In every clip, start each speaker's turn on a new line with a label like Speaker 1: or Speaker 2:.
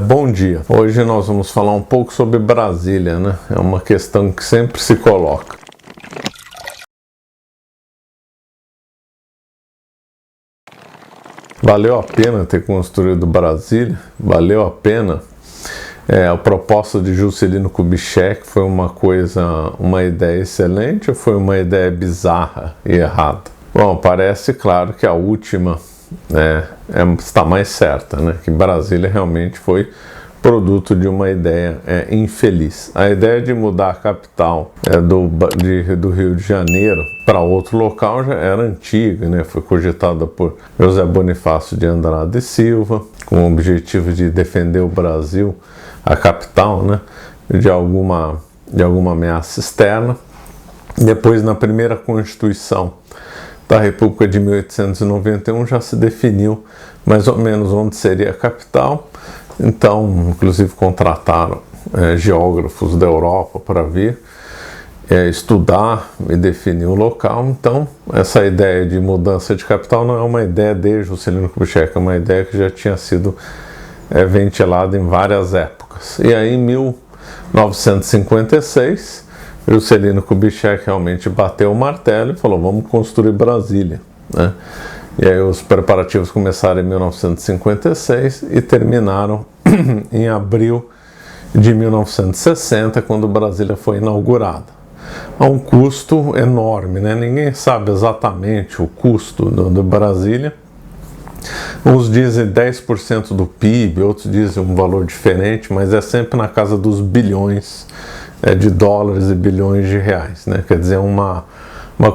Speaker 1: Bom dia. Hoje nós vamos falar um pouco sobre Brasília, né? É uma questão que sempre se coloca. Valeu a pena ter construído Brasília? Valeu a pena? A proposta de Juscelino Kubitschek foi uma ideia excelente ou foi uma ideia bizarra e errada? Bom, parece claro que a última está mais certa, né? Que Brasília realmente foi produto de uma ideia infeliz. A ideia de mudar a capital do Rio de Janeiro para outro local já era antiga, né? Foi cogitada por José Bonifácio de Andrade e Silva, com o objetivo de defender o Brasil, a capital, né? de alguma ameaça externa. Depois, na primeira Constituição da República de 1891, já se definiu mais ou menos onde seria a capital. Então, inclusive contrataram geógrafos da Europa para vir estudar e definir o local. Então, essa ideia de mudança de capital não é uma ideia de Juscelino Kubitschek, é uma ideia que já tinha sido ventilada em várias épocas. E aí, em 1956, Juscelino Kubitschek realmente bateu o martelo e falou: vamos construir Brasília, né? E aí os preparativos começaram em 1956 e terminaram em abril de 1960, quando Brasília foi inaugurada. A um custo enorme, né? Ninguém sabe exatamente o custo do Brasília. Uns dizem 10% do PIB, outros dizem um valor diferente, mas é sempre na casa dos bilhões de dólares e bilhões de reais, né? Quer dizer, uma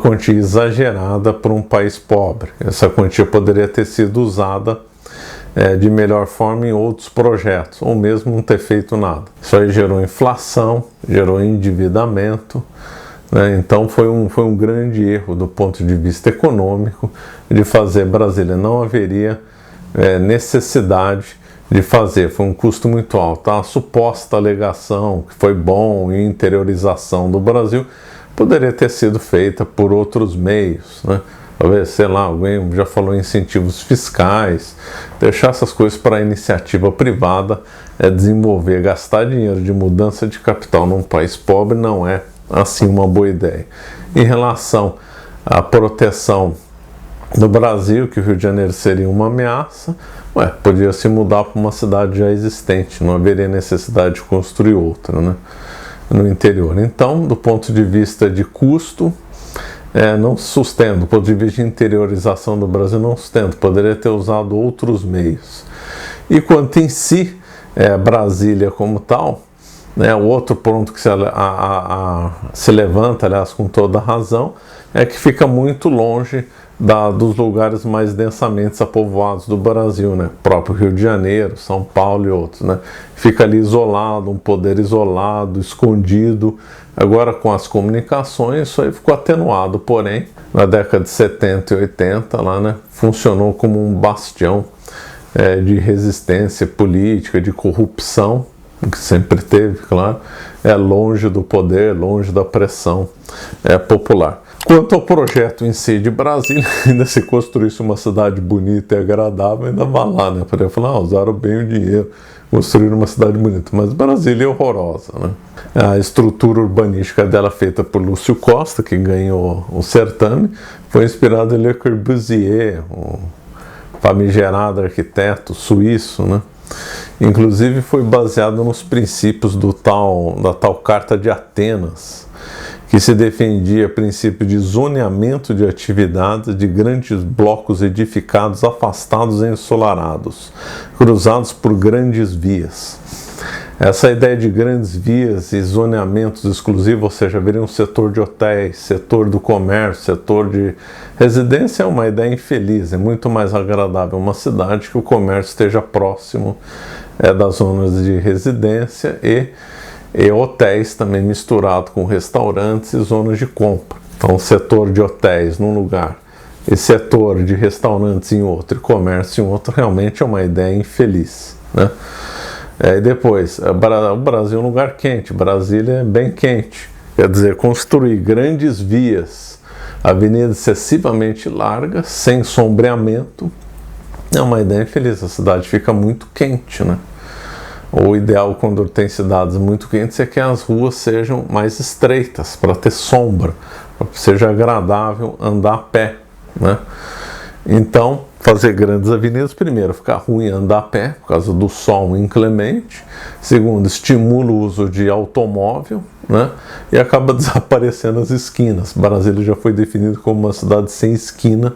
Speaker 1: quantia exagerada para um país pobre. Essa quantia poderia ter sido usada de melhor forma em outros projetos, ou mesmo não ter feito nada. Isso aí gerou inflação, gerou endividamento, né? Então foi um grande erro do ponto de vista econômico de fazer Brasília. Não haveria necessidade de fazer, foi um custo muito alto. A suposta alegação que foi bom e interiorização do Brasil poderia ter sido feita por outros meios, né? Talvez, sei lá, alguém já falou em incentivos fiscais, deixar essas coisas para a iniciativa privada, desenvolver, gastar dinheiro de mudança de capital num país pobre não é assim uma boa ideia. Em relação à proteção do Brasil, que o Rio de Janeiro seria uma ameaça, podia se mudar para uma cidade já existente, não haveria necessidade de construir outra, né? No interior. Então, do ponto de vista de custo, não sustenta. Do ponto de vista de interiorização do Brasil, não sustenta. Poderia ter usado outros meios. E quanto em si, Brasília como tal, o outro ponto que se levanta, aliás, com toda razão, é que fica muito longe dos lugares mais densamente povoados do Brasil, né? Próprio Rio de Janeiro, São Paulo e outros, né? Fica ali isolado, um poder isolado, escondido. Agora, com as comunicações, isso aí ficou atenuado, porém, na década de 70 e 80, lá, né, funcionou como um bastião de resistência política, de corrupção, que sempre teve, claro, longe do poder, longe da pressão popular. Quanto ao projeto em si de Brasília, ainda se construísse uma cidade bonita e agradável, ainda vai lá, né? Poderia falar, usaram bem o dinheiro, construíram uma cidade bonita, mas Brasília é horrorosa, né? A estrutura urbanística dela, feita por Lúcio Costa, que ganhou o certame, foi inspirada em Le Corbusier, um famigerado arquiteto suíço, né? Inclusive foi baseado nos princípios da tal Carta de Atenas, que se defendia princípio de zoneamento de atividades de grandes blocos edificados afastados e ensolarados, cruzados por grandes vias. Essa ideia de grandes vias e zoneamentos exclusivos, ou seja, haveria um setor de hotéis, setor do comércio, setor de residência, é uma ideia infeliz. É muito mais agradável uma cidade que o comércio esteja próximo das zonas de residência e hotéis também misturado com restaurantes e zonas de compra. Então, setor de hotéis num lugar e setor de restaurantes em outro e comércio em outro realmente é uma ideia infeliz, né? E depois, o Brasil é um lugar quente, Brasília é bem quente. Quer dizer, construir grandes vias, avenidas excessivamente largas, sem sombreamento, é uma ideia infeliz. A cidade fica muito quente, né? O ideal quando tem cidades muito quentes é que as ruas sejam mais estreitas, para ter sombra, para que seja agradável andar a pé, né? Então, fazer grandes avenidas, primeiro, fica ruim andar a pé, por causa do sol inclemente. Segundo, estimula o uso de automóvel, né? E acaba desaparecendo as esquinas. Brasília já foi definido como uma cidade sem esquina,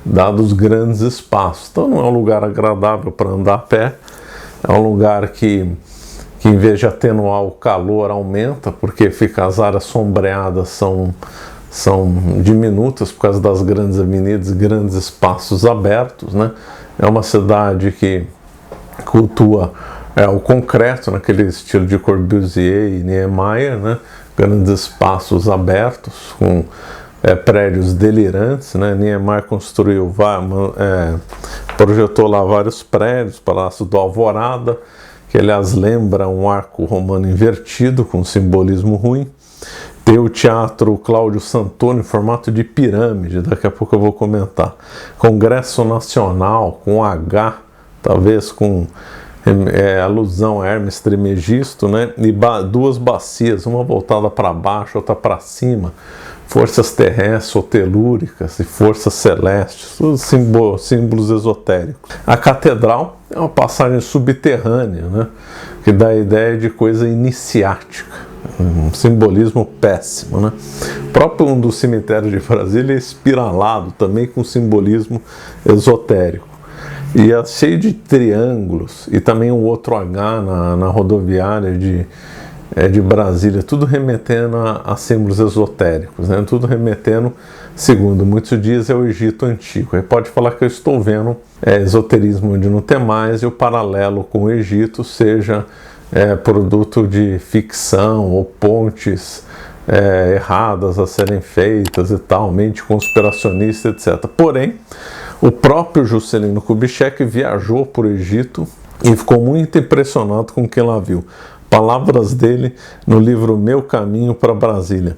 Speaker 1: dados os grandes espaços. Então, não é um lugar agradável para andar a pé, é um lugar que em vez de atenuar o calor, aumenta, porque as áreas sombreadas são diminutas por causa das grandes avenidas, grandes espaços abertos, né? É uma cidade que cultua o concreto, naquele estilo de Corbusier e Niemeyer, né? Grandes espaços abertos, com prédios delirantes, né? Niemeyer projetou lá vários prédios, Palácio do Alvorada, que aliás lembra um arco romano invertido, com simbolismo ruim. Tem o Teatro Cláudio Santoro em formato de pirâmide, daqui a pouco eu vou comentar. Congresso Nacional, com H, talvez com alusão a Hermes Trismegisto, né? E duas bacias, uma voltada para baixo, outra para cima. Forças terrestres, telúricas e forças celestes, todos símbolos esotéricos. A catedral é uma passagem subterrânea, né? Que dá a ideia de coisa iniciática. Um simbolismo péssimo, né? O próprio um dos cemitérios de Brasília é espiralado, também com simbolismo esotérico. E é cheio de triângulos, e também um outro H na rodoviária de Brasília, tudo remetendo a símbolos esotéricos, né? Tudo remetendo, segundo muitos dizem, ao Egito Antigo. Aí pode falar que eu estou vendo esoterismo onde não tem mais, e o paralelo com o Egito seja produto de ficção ou pontes erradas a serem feitas e tal, mente conspiracionista, etc. Porém, o próprio Juscelino Kubitschek viajou por Egito e ficou muito impressionado com o que lá viu. Palavras dele no livro Meu Caminho para Brasília.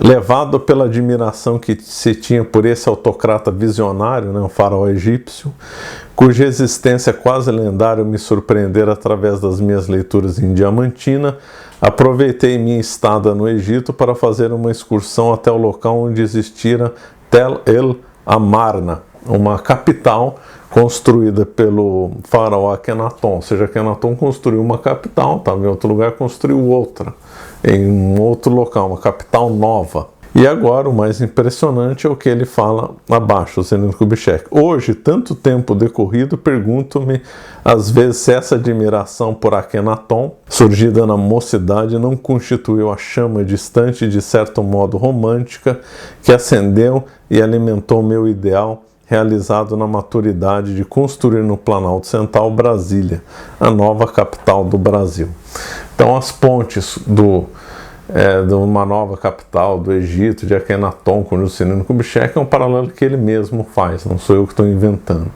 Speaker 1: Levado pela admiração que se tinha por esse autocrata visionário, né, um faraó egípcio, cuja existência quase lendária me surpreendera através das minhas leituras em Diamantina, aproveitei minha estada no Egito para fazer uma excursão até o local onde existira Tel El Amarna, uma capital construída pelo faraó Akenaton. Ou seja, Akenaton construiu uma capital, estava em outro lugar, construiu outra, em um outro local, uma capital nova. E agora o mais impressionante é o que ele fala abaixo, Juscelino Kubitschek. Hoje, tanto tempo decorrido, pergunto-me às vezes se essa admiração por Akenaton, surgida na mocidade, não constituiu a chama distante e de certo modo romântica que acendeu e alimentou meu ideal realizado na maturidade de construir no Planalto Central Brasília, a nova capital do Brasil. Então as pontes de uma nova capital do Egito, de Akenaton, com Juscelino Kubitschek, é um paralelo que ele mesmo faz, não sou eu que estou inventando.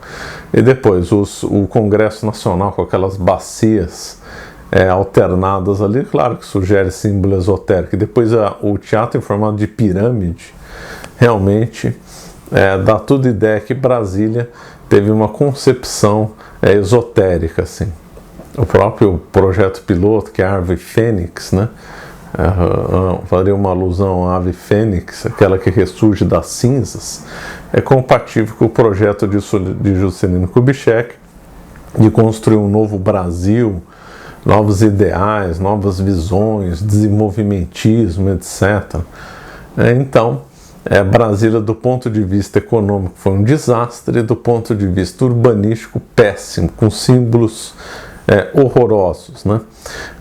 Speaker 1: E depois o Congresso Nacional com aquelas bacias alternadas ali, claro que sugere símbolo esotérico. E depois o teatro em formato de pirâmide, realmente dá tudo ideia que Brasília teve uma concepção esotérica, assim. O próprio projeto piloto, que é a Ave Fênix, né? Faria uma alusão à ave fênix, aquela que ressurge das cinzas, é compatível com o projeto de Juscelino Kubitschek de construir um novo Brasil, novos ideais, novas visões, desenvolvimentismo, etc. Então, Brasília, do ponto de vista econômico, foi um desastre, e do ponto de vista urbanístico, péssimo, com símbolos horrorosos, né?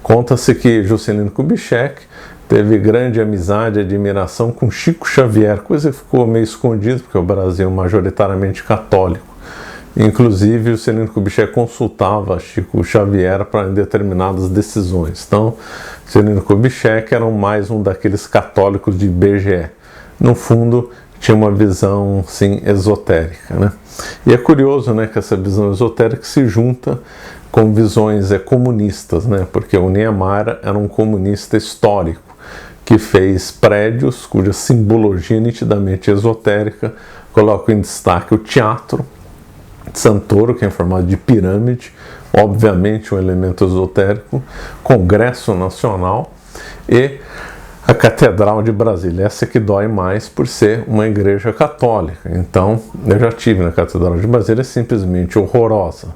Speaker 1: Conta-se que Juscelino Kubitschek teve grande amizade e admiração com Chico Xavier, coisa que ficou meio escondida, porque o Brasil é majoritariamente católico. Inclusive, Juscelino Kubitschek consultava Chico Xavier para determinadas decisões. Então, Juscelino Kubitschek era mais um daqueles católicos de IBGE. No fundo, tinha uma visão, sim, esotérica, né? E é curioso, né, que essa visão esotérica se junta com visões comunistas, né? Porque o Niemeyer era um comunista histórico que fez prédios cuja simbologia nitidamente esotérica coloca em destaque o Teatro Santoro, que é em formato de pirâmide, obviamente um elemento esotérico, Congresso Nacional e a Catedral de Brasília. Essa que dói mais por ser uma igreja católica. Então, eu já tive na Catedral de Brasília, é simplesmente horrorosa.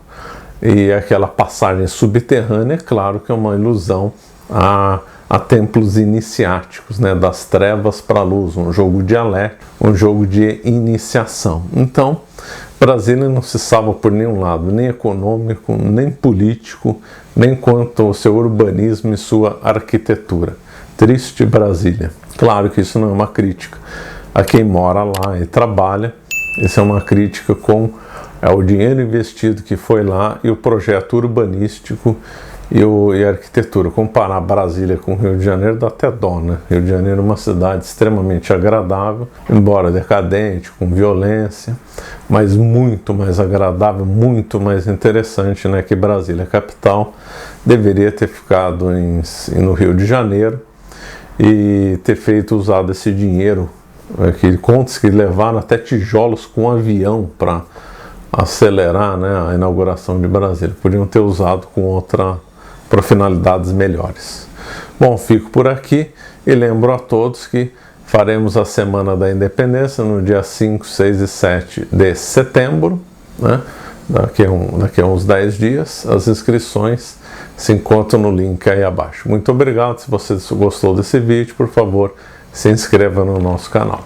Speaker 1: E aquela passagem subterrânea, é claro que é uma ilusão a templos iniciáticos, né, das trevas para a luz, um jogo dialético, um jogo de iniciação. Então, Brasília não se salva por nenhum lado, nem econômico, nem político, nem quanto ao seu urbanismo e sua arquitetura. Triste Brasília. Claro que isso não é uma crítica a quem mora lá e trabalha, isso é uma crítica com o dinheiro investido que foi lá e o projeto urbanístico e a arquitetura. Comparar Brasília com o Rio de Janeiro dá até dó, né? Rio de Janeiro é uma cidade extremamente agradável, embora decadente, com violência, mas muito mais agradável, muito mais interessante, né, que Brasília. A capital deveria ter ficado no Rio de Janeiro e ter usado esse dinheiro, que contos que levaram até tijolos com avião para acelerar, né, a inauguração de Brasília. Podiam ter usado para finalidades melhores. Bom, fico por aqui e lembro a todos que faremos a Semana da Independência no dia 5, 6 e 7 de setembro, né? Daqui a uns 10 dias. As inscrições se encontram no link aí abaixo. Muito obrigado. Se você gostou desse vídeo, por favor, se inscreva no nosso canal.